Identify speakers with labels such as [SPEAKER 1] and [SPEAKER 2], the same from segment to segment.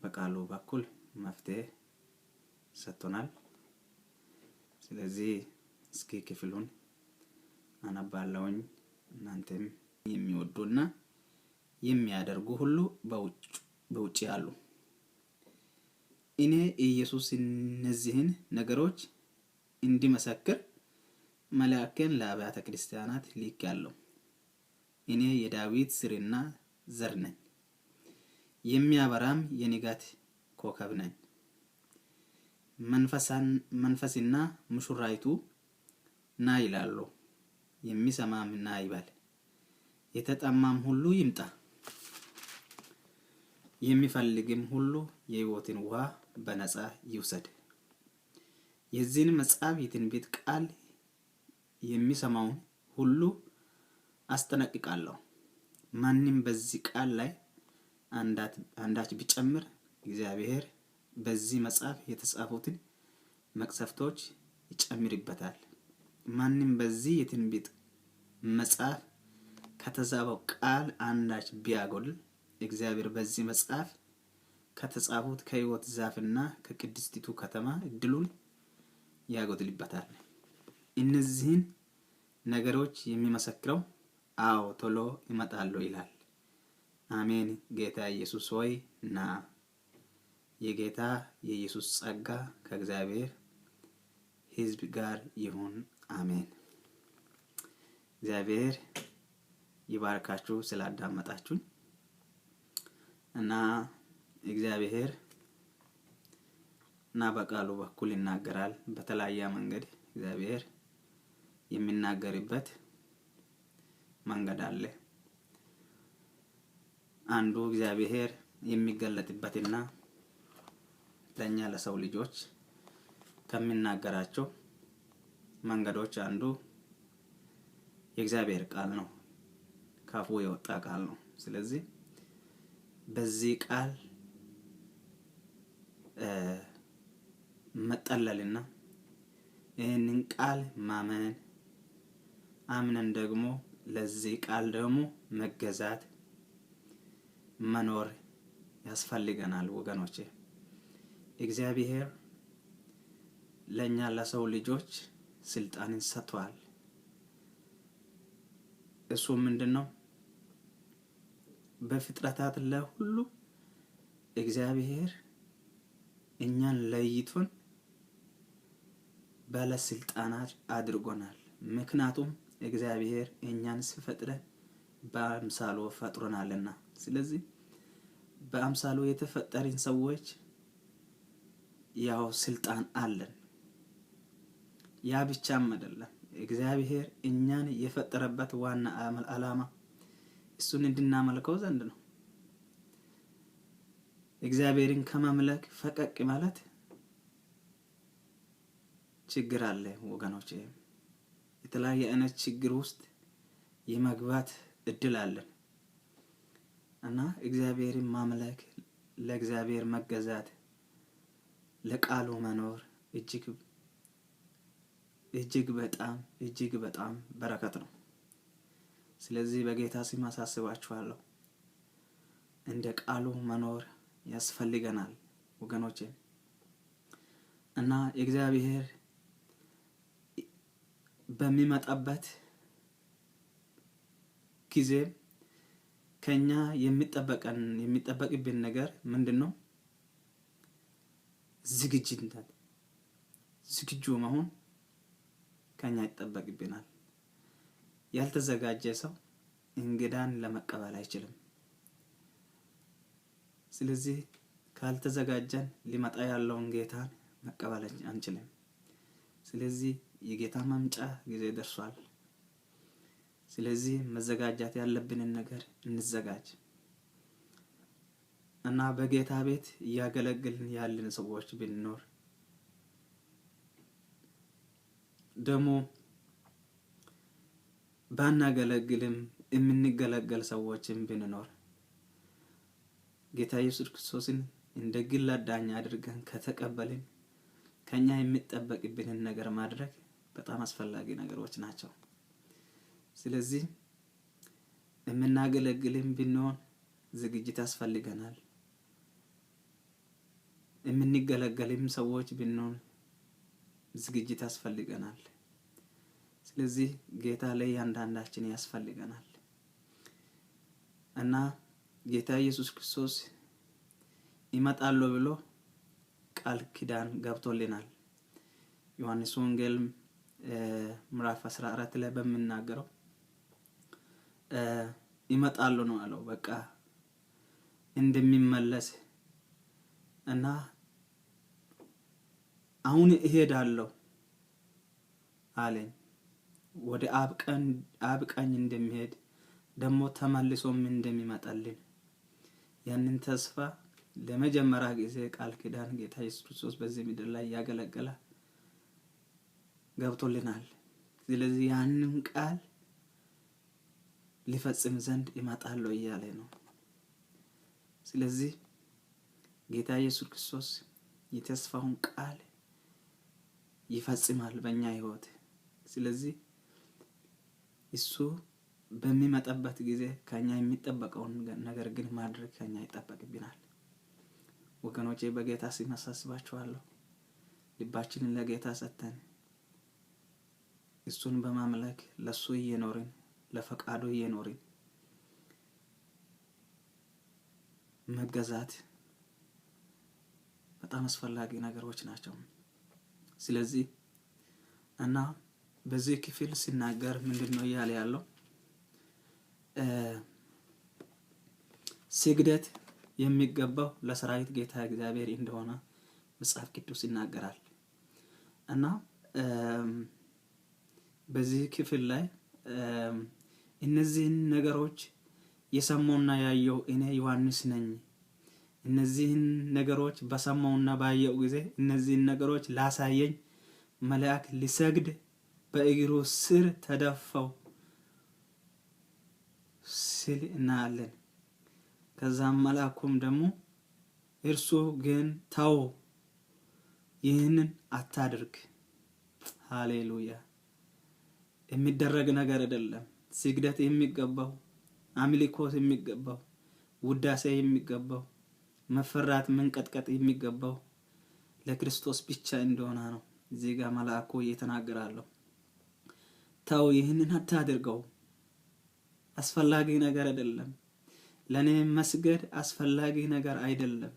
[SPEAKER 1] በቃሉ በኩል መፍትሄ ሰጥቶናል። ስለዚህ እስኪ ክፍሉን አነባለሁኝ። እናንተም የሚወዱና የሚያደርጉ ሁሉ በውጭ አሉ። እኔ ኢየሱስ እነዚህን ነገሮች እንዲመሰክር መልአኬን ለአብያተ ክርስቲያናት ልኬአለሁ። እኔ የዳዊት ስርና ዘር ነኝ፣ የሚያበራም የንጋት ኮከብ ነኝ። መንፈስና ሙሽራይቱ ና ይላሉ። የሚሰማም ና ይበል። የተጠማም ሁሉ ይምጣ፣ የሚፈልግም ሁሉ የሕይወትን ውሃ በነፃ ይውሰድ። የዚህን መጽሐፍ የትንቢት ቃል የሚሰማውን ሁሉ አስጠነቅቃለሁ። ማንም በዚህ ቃል ላይ አንዳች ቢጨምር እግዚአብሔር በዚህ መጽሐፍ የተጻፉትን መቅሰፍቶች ይጨምርበታል። ማንም በዚህ የትንቢት መጽሐፍ ከተጻፈው ቃል አንዳች ቢያጎል እግዚአብሔር በዚህ መጽሐፍ ከተጻፉት ከሕይወት ዛፍና ከቅድስቲቱ ከተማ እድሉን ያጎድልበታል። እነዚህን ነገሮች የሚመሰክረው አዎ ቶሎ እመጣለሁ ይላል። አሜን። ጌታ ኢየሱስ ሆይ ና። የጌታ የኢየሱስ ጸጋ ከእግዚአብሔር ሕዝብ ጋር ይሁን። አሜን። እግዚአብሔር ይባርካችሁ ስላዳመጣችሁኝ እና እግዚአብሔር እና በቃሉ በኩል ይናገራል። በተለያየ መንገድ እግዚአብሔር የሚናገርበት መንገድ አለ። አንዱ እግዚአብሔር የሚገለጥበትና ለኛ ለሰው ልጆች ከሚናገራቸው መንገዶች አንዱ የእግዚአብሔር ቃል ነው። ካፉ የወጣ ቃል ነው። ስለዚህ በዚህ ቃል መጠለልና ይህንን ቃል ማመን አምነን ደግሞ ለዚህ ቃል ደግሞ መገዛት መኖር ያስፈልገናል ወገኖቼ። እግዚአብሔር ለኛ ለሰው ልጆች ስልጣንን ሰጥቷል። እሱ ምንድነው? በፍጥረታት ለሁሉ እግዚአብሔር እኛን ለይቶን ባለስልጣናት አድርጎናል። ምክንያቱም እግዚአብሔር እኛን ሲፈጥረን በአምሳሉ ፈጥሮናልና። ስለዚህ በአምሳሉ የተፈጠርን ሰዎች ያው ስልጣን አለን። ያ ብቻም አይደለም። እግዚአብሔር እኛን የፈጠረበት ዋና ዓላማ እሱን እንድናመልከው ዘንድ ነው። እግዚአብሔርን ከማምለክ ፈቀቅ ማለት ችግር አለ ወገኖቼ። የተለያየ አይነት ችግር ውስጥ የመግባት እድል አለን እና እግዚአብሔርን ማምለክ፣ ለእግዚአብሔር መገዛት፣ ለቃሉ መኖር እጅግ በጣም በረከት ነው። ስለዚህ በጌታ ስም አሳስባችኋለሁ፣ እንደ ቃሉ መኖር ያስፈልገናል ወገኖቼ። እና እግዚአብሔር በሚመጣበት ጊዜ ከኛ የሚጠበቅብን ነገር ምንድነው? ዝግጁ መሆን ከኛ ይጠበቅብናል። ያልተዘጋጀ ሰው እንግዳን ለመቀበል አይችልም። ስለዚህ ካልተዘጋጀን ሊመጣ ያለውን ጌታን መቀበል አንችልም። ስለዚህ የጌታ መምጫ ጊዜ ደርሷል። ስለዚህ መዘጋጃት ያለብንን ነገር እንዘጋጅ እና በጌታ ቤት ያገለግልን ያለን ሰዎች ብንኖር ደግሞ ባናገለግልም የምንገለገል ሰዎችን ብንኖር ጌታ ኢየሱስ ክርስቶስን እንደ ግል አዳኝ አድርገን ከተቀበልን ከኛ የሚጠበቅብንን ነገር ማድረግ በጣም አስፈላጊ ነገሮች ናቸው። ስለዚህ የምናገለግልም ብንሆን ዝግጅት ያስፈልገናል። የምንገለገልም ሰዎች ብንሆን ዝግጅት ያስፈልገናል። ስለዚህ ጌታ ለእያንዳንዳችን ያስፈልገናል እና ጌታ ኢየሱስ ክርስቶስ ይመጣል ብሎ ቃል ኪዳን ገብቶልናል። ዮሐንስ ወንጌል ምዕራፍ 14 ላይ በሚናገረው ይመጣል ነው አለው። በቃ እንደሚመለስ እና አሁን እሄዳለሁ አለኝ። ወደ አብ ቀኝ እንደሚሄድ ደግሞ ተመልሶም እንደሚመጣልን ያንን ተስፋ ለመጀመሪያ ጊዜ ቃል ኪዳን ጌታ ኢየሱስ ክርስቶስ በዚህ ምድር ላይ ያገለገለ ገብቶልናል። ስለዚህ ያንን ቃል ሊፈጽም ዘንድ ይመጣል እያለ ነው። ስለዚህ ጌታ ኢየሱስ ክርስቶስ የተስፋውን ቃል ይፈጽማል በእኛ ሕይወት። ስለዚህ እሱ በሚመጣበት ጊዜ ከኛ የሚጠበቀውን ነገር ግን ማድረግ ከኛ ይጠበቅብናል። ወገኖቼ በጌታ ስም አሳስባችኋለሁ። ልባችንን ለጌታ ሰጥተን እሱን በማምለክ ለሱ እየኖርን ለፈቃዱ እየኖርን መገዛት በጣም አስፈላጊ ነገሮች ናቸው። ስለዚህ እና በዚህ ክፍል ሲናገር ምንድነው እያለ ያለው? ስግደት የሚገባው ለሰራዊት ጌታ እግዚአብሔር እንደሆነ መጽሐፍ ቅዱስ ይናገራል። እና በዚህ ክፍል ላይ እነዚህን ነገሮች የሰማውና ያየው እኔ ዮሐንስ ነኝ። እነዚህን ነገሮች በሰማውና ባየው ጊዜ እነዚህን ነገሮች ላሳየኝ መልአክ ሊሰግድ በእግሩ ስር ተደፋው ሲል እናያለን። ከዛም መልአኩም ደግሞ እርሱ ግን ተው ይህንን አታድርግ። ሃሌሉያ! የሚደረግ ነገር አይደለም። ስግደት የሚገባው አምልኮት የሚገባው ውዳሴ የሚገባው መፈራት መንቀጥቀጥ የሚገባው ለክርስቶስ ብቻ እንደሆነ ነው እዚህ ጋር መልአኩ እየተናገራለሁ። ተው ይህንን አታድርገው፣ አስፈላጊ ነገር አይደለም። ለኔ መስገድ አስፈላጊ ነገር አይደለም።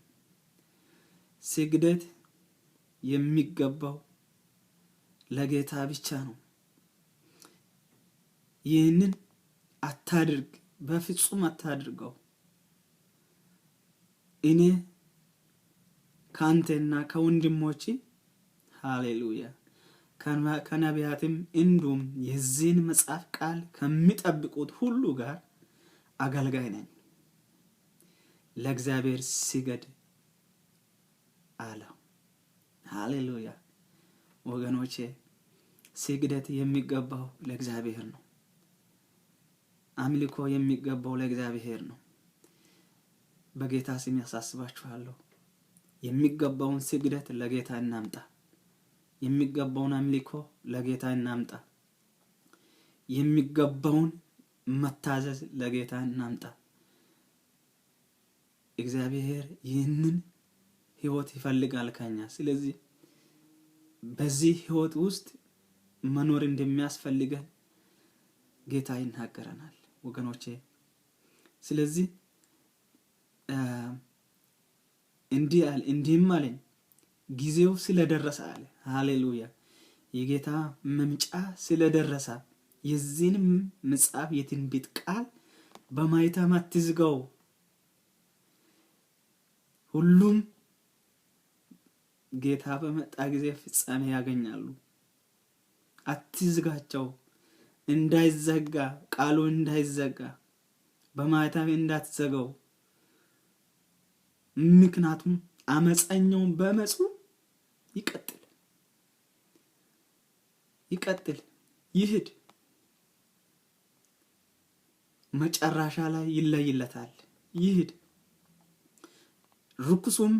[SPEAKER 1] ስግደት የሚገባው ለጌታ ብቻ ነው። ይህንን አታድርግ፣ በፍጹም አታድርገው። እኔ ካንተና ከወንድሞቼ ሃሌሉያ ከነቢያትም እንዲሁም የዚህን መጽሐፍ ቃል ከሚጠብቁት ሁሉ ጋር አገልጋይ ነኝ። ለእግዚአብሔር ስገድ አለው። ሃሌሉያ! ወገኖቼ ስግደት የሚገባው ለእግዚአብሔር ነው። አምልኮ የሚገባው ለእግዚአብሔር ነው። በጌታ ስም ያሳስባችኋለሁ። የሚገባውን ስግደት ለጌታ እናምጣ። የሚገባውን አምልኮ ለጌታ እናምጣ። የሚገባውን መታዘዝ ለጌታ እናምጣ። እግዚአብሔር ይህንን ሕይወት ይፈልጋል ከኛ። ስለዚህ በዚህ ሕይወት ውስጥ መኖር እንደሚያስፈልገን ጌታ ይናገረናል ወገኖቼ። ስለዚህ እንዲህም አለኝ ጊዜው ስለደረሰ አለ። ሃሌሉያ! የጌታ መምጫ ስለደረሰ የዚህን መጽሐፍ የትንቢት ቃል በማይተም አትዝጋው። ሁሉም ጌታ በመጣ ጊዜ ፍጻሜ ያገኛሉ። አትዝጋቸው፣ እንዳይዘጋ ቃሉ እንዳይዘጋ በማይተም እንዳትዘጋው። ምክንያቱም አመፀኛው በመጹ ይቀጥል ይሄድ መጨረሻ ላይ ይለይለታል። ይሄድ ርኩሱም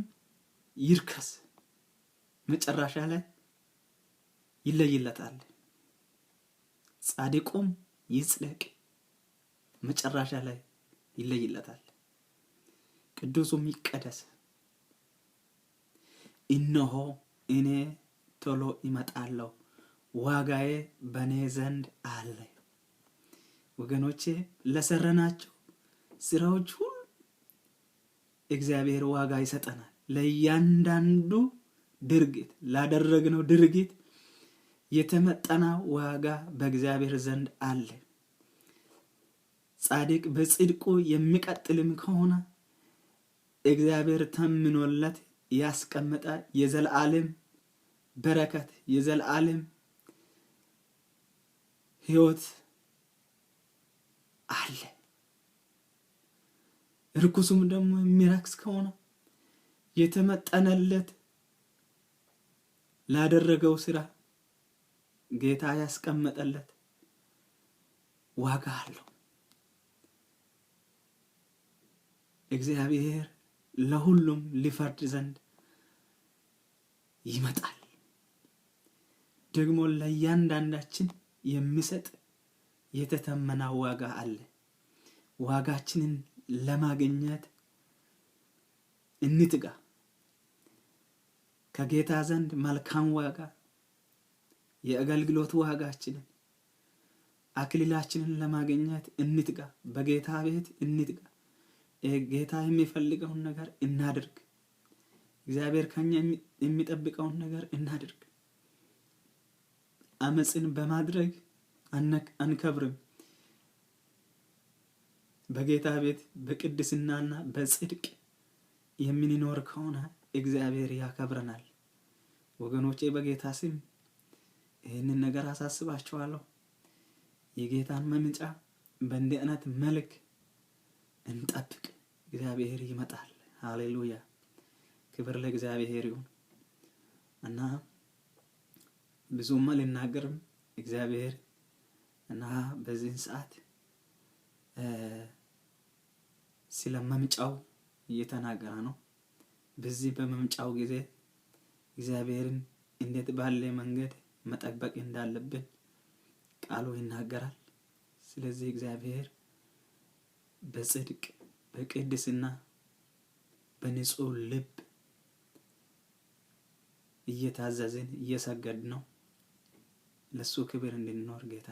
[SPEAKER 1] ይርከስ መጨረሻ ላይ ይለይለታል። ጻድቁም ይጽደቅ መጨረሻ ላይ ይለይለታል። ቅዱሱም ይቀደስ። እነሆ እኔ ቶሎ እመጣለሁ፣ ዋጋዬ በኔ ዘንድ አለ። ወገኖቼ ለሰራናቸው ስራዎች ሁሉ እግዚአብሔር ዋጋ ይሰጠናል። ለእያንዳንዱ ድርጊት ላደረግነው ድርጊት የተመጠነ ዋጋ በእግዚአብሔር ዘንድ አለ። ጻድቅ በጽድቁ የሚቀጥልም ከሆነ እግዚአብሔር ተምኖለት ያስቀመጠ የዘላለም በረከት የዘላለም ሕይወት አለ። ርኩሱም ደግሞ የሚረክስ ከሆነ የተመጠነለት ላደረገው ስራ ጌታ ያስቀመጠለት ዋጋ አለው። እግዚአብሔር ለሁሉም ሊፈርድ ዘንድ ይመጣል። ደግሞ ለእያንዳንዳችን የሚሰጥ የተተመነ ዋጋ አለ። ዋጋችንን ለማግኘት እንትጋ። ከጌታ ዘንድ መልካም ዋጋ የአገልግሎት ዋጋችንን አክሊላችንን ለማግኘት እንትጋ። በጌታ ቤት እንትጋ። ጌታ የሚፈልገውን ነገር እናድርግ። እግዚአብሔር ከኛ የሚጠብቀውን ነገር እናድርግ። አመጽን በማድረግ አንከብርም። በጌታ ቤት በቅድስናና በጽድቅ የምንኖር ከሆነ እግዚአብሔር ያከብረናል። ወገኖቼ በጌታ ስም ይህንን ነገር አሳስባችኋለሁ። የጌታን መምጫ በእንዲህ አይነት መልክ እንጠብቅ። እግዚአብሔር ይመጣል። ሃሌሉያ! ክብር ለእግዚአብሔር ይሁን እና ብዙም አልናገርም። እግዚአብሔር እና በዚህ ሰዓት ስለ መምጫው እየተናገረ ነው። በዚህ በመምጫው ጊዜ እግዚአብሔርን እንዴት ባለ መንገድ መጠበቅ እንዳለብን ቃሉ ይናገራል። ስለዚህ እግዚአብሔር በጽድቅ በቅድስና በንጹህ ልብ እየታዘዝን እየሰገድን ነው ለሱ ክብር እንድንኖር ጌታ